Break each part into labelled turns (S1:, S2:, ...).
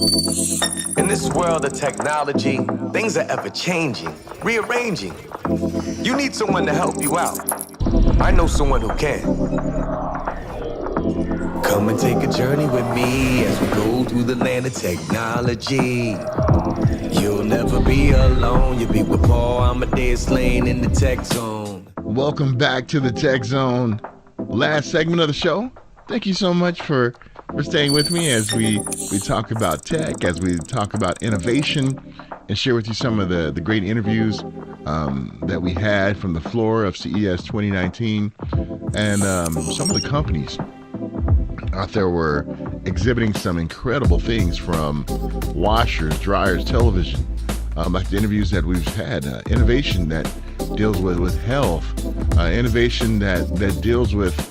S1: In this world of technology, things are ever changing, rearranging. You need someone to help you out. I know someone who can. Come and take a journey with me as we go through the land of technology. You'll never be alone. You'll be with Paul Amadeus Lane in the Tech Zone.
S2: Welcome back to the Tech Zone. Last segment of the show. Thank you so much for staying with me as we talk about tech, as we talk about innovation, and share with you some of the great interviews that we had from the floor of CES 2019. And some of the companies out there were exhibiting some incredible things, from washers, dryers, television, like the interviews that we've had. Innovation that deals with health, innovation that deals with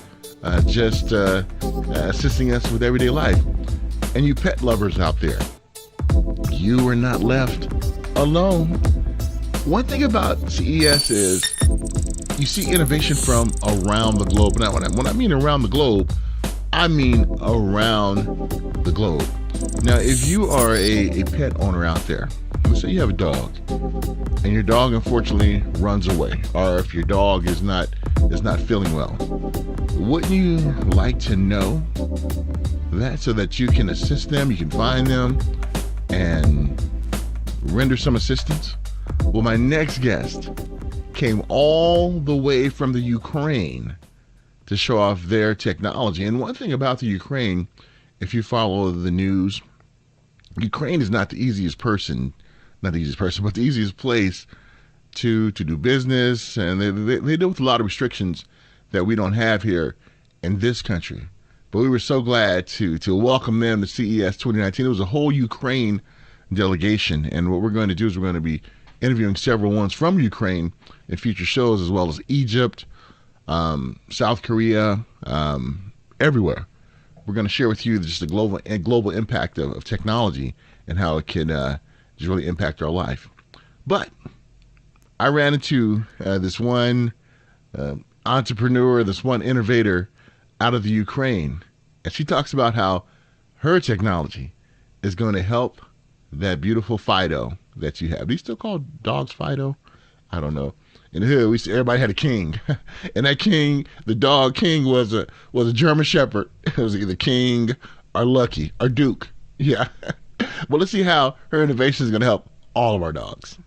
S2: just assisting us with everyday life. And you pet lovers out there, you are not left alone. One thing about CES is you see innovation from around the globe. Now, when I mean around the globe, I mean around the globe. Now, if you are a pet owner out there, let's say you have a dog, and your dog unfortunately runs away, or if your dog is not feeling well, wouldn't you like to know that so that you can assist them, you can find them, and render some assistance? Well, my next guest came all the way from the Ukraine to show off their technology. And one thing about the Ukraine, if you follow the news, Ukraine is not the easiest place to do business, and they deal with a lot of restrictions that we don't have here in this country. But we were so glad to welcome them to CES 2019. It was a whole Ukraine delegation, and what we're going to do is we're going to be interviewing several ones from Ukraine in future shows, as well as Egypt, South Korea, everywhere. We're going to share with you just the global impact of technology and how it can just really impact our life. But I ran into this one entrepreneur, this one innovator out of the Ukraine, and she talks about how her technology is going to help that beautiful Fido that you have. Do you still call dogs Fido? I don't know. In the hood, everybody had a king, and that king, the dog king, was a German Shepherd. It was either King or Lucky or Duke. Yeah. Well, let's see how her innovation is going to help all of our dogs.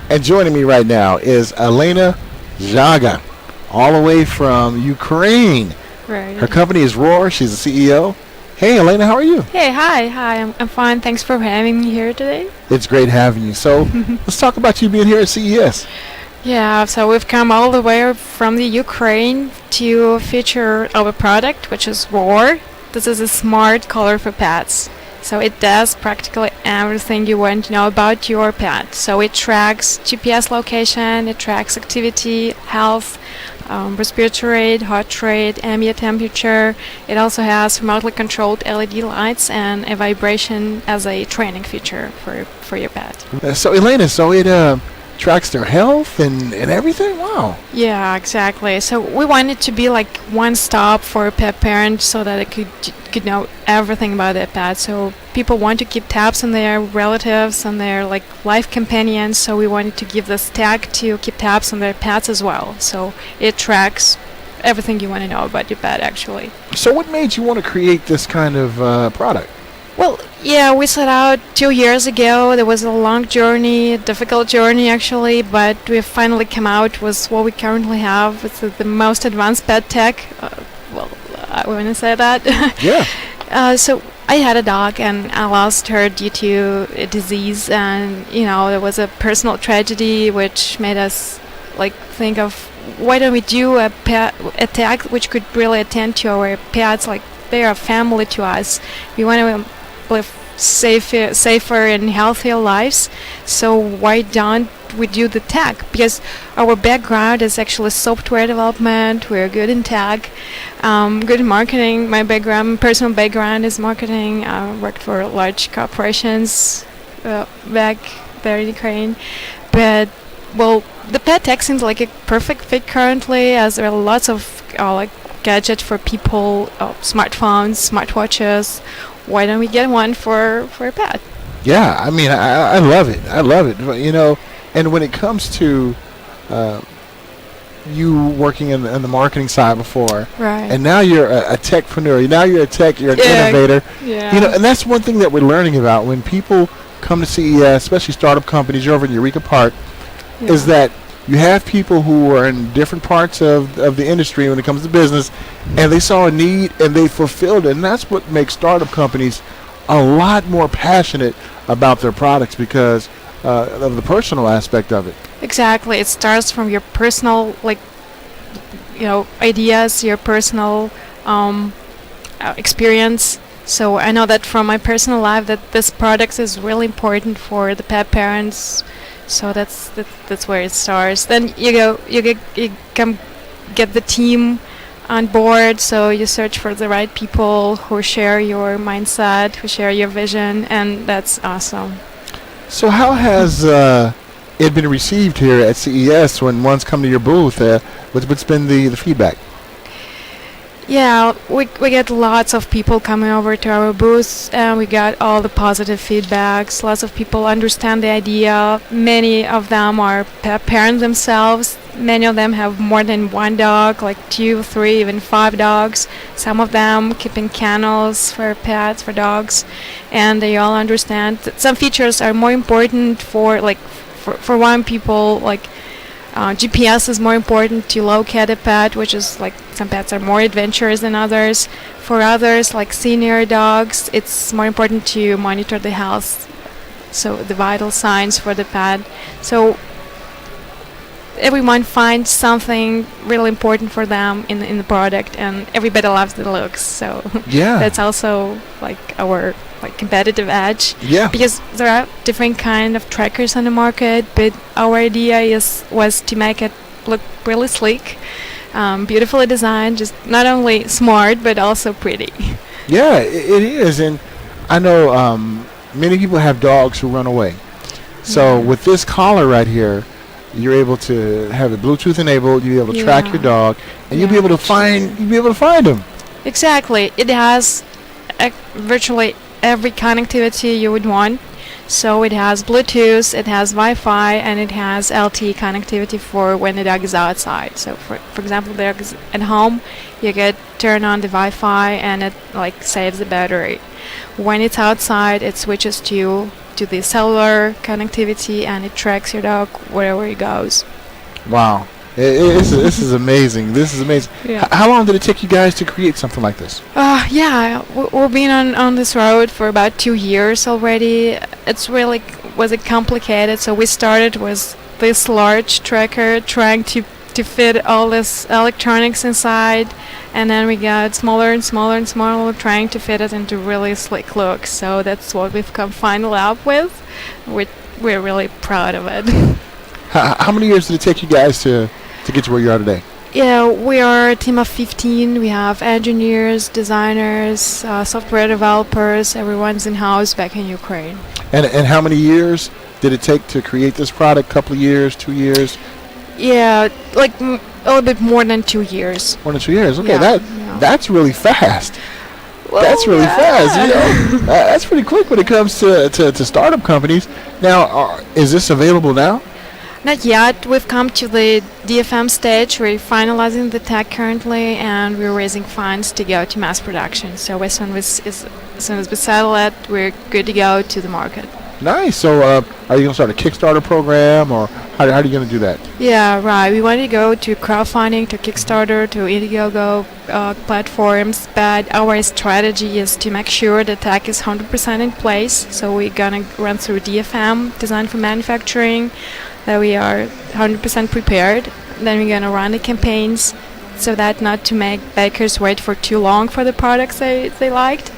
S2: And joining me right now is Elena Zhaga, all the way from Ukraine.
S3: Right.
S2: Her company is RAWR. She's the CEO. Hey, Elena, how are you?
S3: Hey, hi. I'm fine. Thanks for having me here today.
S2: It's great having you. So let's talk about you being here at CES.
S3: Yeah, so we've come all the way from the Ukraine to feature our product, which is RAWR. This is a smart collar for pets. So it does practically everything you want to know about your pet. So it tracks GPS location, it tracks activity, health, respiratory rate, heart rate, ambient temperature. It also has remotely controlled LED lights and a vibration as a training feature for your pet.
S2: So Elena, it tracks their health and everything? Wow.
S3: Yeah, exactly. So we want it to be like one stop for a pet parent so that it could know everything about their pet. So people want to keep tabs on their relatives and their life companions, so we wanted to give this tag to keep tabs on their pets as well. So it tracks everything you want to know about your pet, actually.
S2: So what made you want to create this kind of product?
S3: Well, yeah, we set out 2 years ago. There was a long journey, a difficult journey actually, but we finally come out with what we currently have. It's the most advanced pet tech. I want to say that.
S2: Yeah.
S3: So I had a dog and I lost her due to a disease, and there was a personal tragedy which made us think of why don't we do a tech which could really attend to our pets, like they are family to us. We want to live safer and healthier lives, so why don't we do the tech? Because our background is actually software development. We're good in tech, good in marketing. My personal background is marketing. I worked for large corporations back there in Ukraine, but the pet tech seems like a perfect fit currently, as there are lots of gadgets for people, smartphones, smartwatches. Why don't we get one for a pet?
S4: Yeah, I mean, I love it. I love it. You know, and when it comes to uh, you working in the marketing side before,
S3: Right.
S4: and now you're a techpreneur. Now you're a tech. You're an
S3: Yeah.
S4: innovator.
S3: Yeah.
S4: You know, and that's one thing that we're learning about when people come to CES, especially startup companies. You're over in Eureka Park, is that you have people who are in different parts of the industry when it comes to business, and they saw a need and they fulfilled it. And that's what makes startup companies a lot more passionate about their products because of the personal aspect of it.
S3: Exactly. It starts from your personal, like, ideas, your personal experience. So I know that from my personal life that this product is really important for the pet parents. So that's where it starts. Then you come get the team on board. So you search for the right people who share your mindset, who share your vision, and that's awesome.
S4: So how has it been received here at CES when one's come to your booth? What's been the feedback?
S3: Yeah, we get lots of people coming over to our booth, and we got all the positive feedbacks. Lots of people understand the idea. Many of them are pet parents themselves. Many of them have more than one dog, like 2, 3, even 5 dogs. Some of them keeping kennels for pets, for dogs, and they all understand that some features are more important for one people, like GPS is more important to locate a pet, which is like some pets are more adventurous than others. For others, like senior dogs, it's more important to monitor the health, so the vital signs for the pet. So everyone finds something really important for them in the product, and everybody loves the looks. So
S4: Yeah.
S3: that's also like our competitive edge.
S4: Yeah.
S3: Because there are different kind of trackers on the market, but our idea was to make it look really sleek, beautifully designed, just not only smart but also pretty.
S4: Yeah, it is, and I know many people have dogs who run away. So with this collar right here, you're able to have it Bluetooth enabled. You'll be able to track your dog, and you'll be able to find them.
S3: Exactly. It has virtually every connectivity you would want. So it has Bluetooth, it has Wi-Fi, and it has LTE connectivity for when the dog is outside. So for example, the dog is at home, you get turn on the Wi-Fi and it like saves the battery. When it's outside, it switches to the cellular connectivity and it tracks your dog wherever he goes.
S4: Wow. This is amazing. This is amazing.
S3: Yeah.
S4: How long did it take you guys to create something like this?
S3: We've been on this road for about 2 years already. It's really wasn't complicated. So we started with this large tracker, trying to fit all this electronics inside, and then we got smaller and smaller and smaller, trying to fit it into really slick looks. So that's what we've come finally up with. We're really proud of it.
S4: How many years did it take you guys to get to where you are today?
S3: Yeah, we are a team of 15. We have engineers, designers, software developers. Everyone's in-house back in Ukraine.
S4: And how many years did it take to create this product? Couple of years, 2 years?
S3: Yeah, like a little bit more than 2 years.
S4: More than 2 years. Okay,
S3: Yeah,
S4: that's really fast.
S3: Well,
S4: That's really
S3: yeah.
S4: fast. You know, that's pretty quick when it comes to startup companies. Now, is this available now?
S3: Not yet. We've come to the DFM stage. We're finalizing the tech currently, and we're raising funds to go to mass production. So as soon as we settle it, we're good to go to the market.
S4: Nice. So, are you going to start a Kickstarter program, or how are you going to do that?
S3: Yeah, right. We want to go to crowdfunding, to Kickstarter, to Indiegogo platforms, but our strategy is to make sure the tech is 100% in place. So we're going to run through DFM, Design for Manufacturing, that we are 100% prepared. Then we're going to run the campaigns so that not to make bakers wait for too long for the products they liked.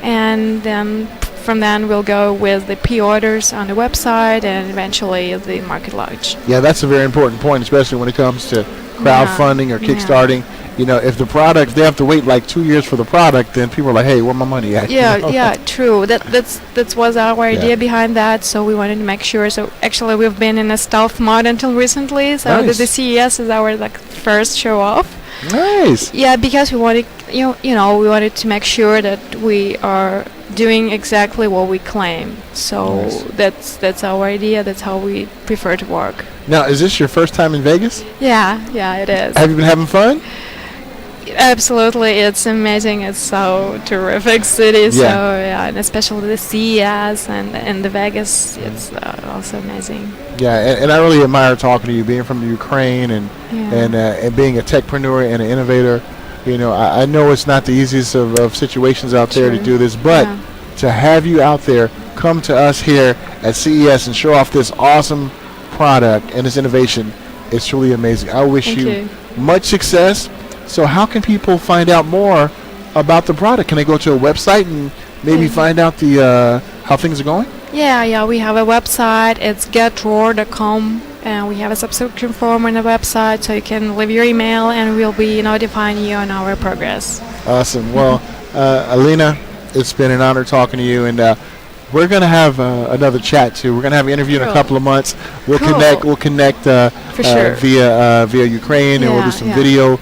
S3: And then from then we'll go with the pre-orders on the website and eventually the market launch.
S4: Yeah, that's a very important point, especially when it comes to crowdfunding or kickstarting. You know, if the product, they have to wait like 2 years for the product, then people are like, hey, where my money at?
S3: Yeah,
S4: You know?
S3: yeah, true. That was our idea behind that. So we wanted to make sure. So actually, we've been in a stealth mode until recently. So
S4: Nice.
S3: the CES is our first show off.
S4: Nice.
S3: Yeah, because we wanted you know, we wanted to make sure that we are doing exactly what we claim. So that's our idea. That's how we prefer to work.
S4: Now, is this your first time in Vegas?
S3: Yeah, it is.
S4: Have you been having fun?
S3: Absolutely, it's amazing. It's so terrific city.
S4: Yeah.
S3: So yeah, and especially the CES and the Vegas, it's also amazing.
S4: Yeah, and I really admire talking to you, being from the Ukraine and being a techpreneur and an innovator. You know, I know it's not the easiest of situations out there to do this, but to have you out there come to us here at CES and show off this awesome product and this innovation, it's truly amazing. I wish you much success. So how can people find out more about the product? Can they go to a website and maybe find out the how things are going?
S3: Yeah, we have a website. It's getrawr.com, and we have a subscription form on the website, so you can leave your email, and we'll be notifying you on our progress.
S4: Awesome. Well, Alina, it's been an honor talking to you, and we're going to have another chat too. We're going to have an interview in a couple of months. We'll connect
S3: For sure.
S4: via Ukraine, and we'll do some video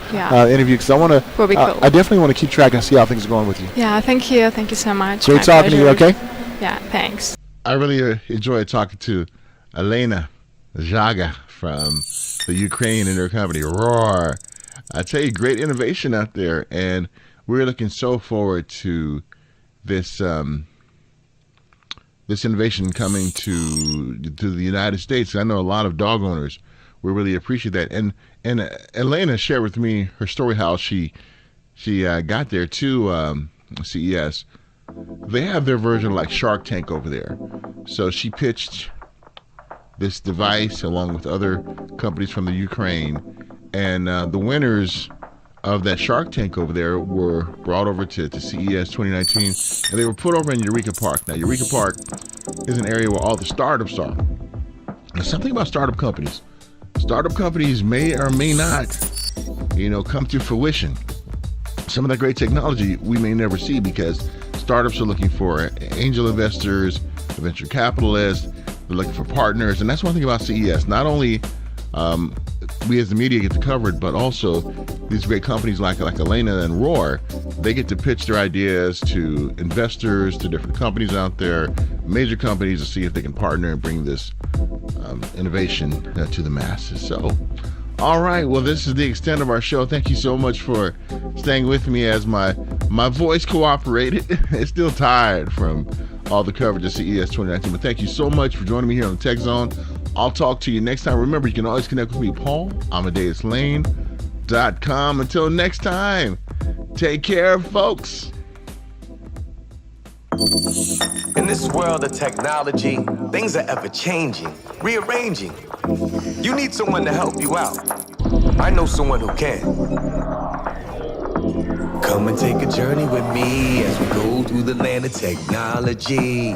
S4: interview, because
S3: Will be cool.
S4: I definitely want to keep track and see how things are going with you.
S3: Yeah, thank you so much.
S4: Great
S3: My
S4: talking to you.
S3: pleasure.
S4: Okay.
S3: Yeah, thanks.
S2: I really enjoyed talking to Elena Jaga from the Ukraine and their company, RAWR. I tell you, great innovation out there, and we're looking so forward to this this innovation coming to the United States. I know a lot of dog owners will really appreciate that. And Elena shared with me her story, how she got there to CES. They have their version like Shark Tank over there. So she pitched this device along with other companies from the Ukraine, and the winners of that Shark Tank over there were brought over to CES 2019, and they were put over in Eureka Park. Now, Eureka Park is an area where all the startups are. Now, something about startup companies. Startup companies may or may not, come to fruition. Some of that great technology we may never see, because startups are looking for angel investors, venture capitalists, they're looking for partners. And that's one thing about CES. Not only we as the media get to cover it, but also these great companies like Elena and RAWR, they get to pitch their ideas to investors, to different companies out there, major companies, to see if they can partner and bring this innovation to the masses. So, all right, well, this is the extent of our show. Thank you so much for staying with me as my voice cooperated. It's still tired from all the coverage of CES 2019, but thank you so much for joining me here on the Tech Zone. I'll talk to you next time. Remember, you can always connect with me, Paul, AmadeusLane.com. Until next time, take care, folks.
S1: In this world of technology, things are ever changing, rearranging. You need someone to help you out. I know someone who can. Come and take a journey with me as we go through the land of technology.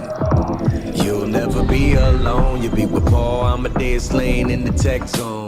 S1: You'll never be alone. You'll be with Paul, Amadeus Lane in the Tech Zone.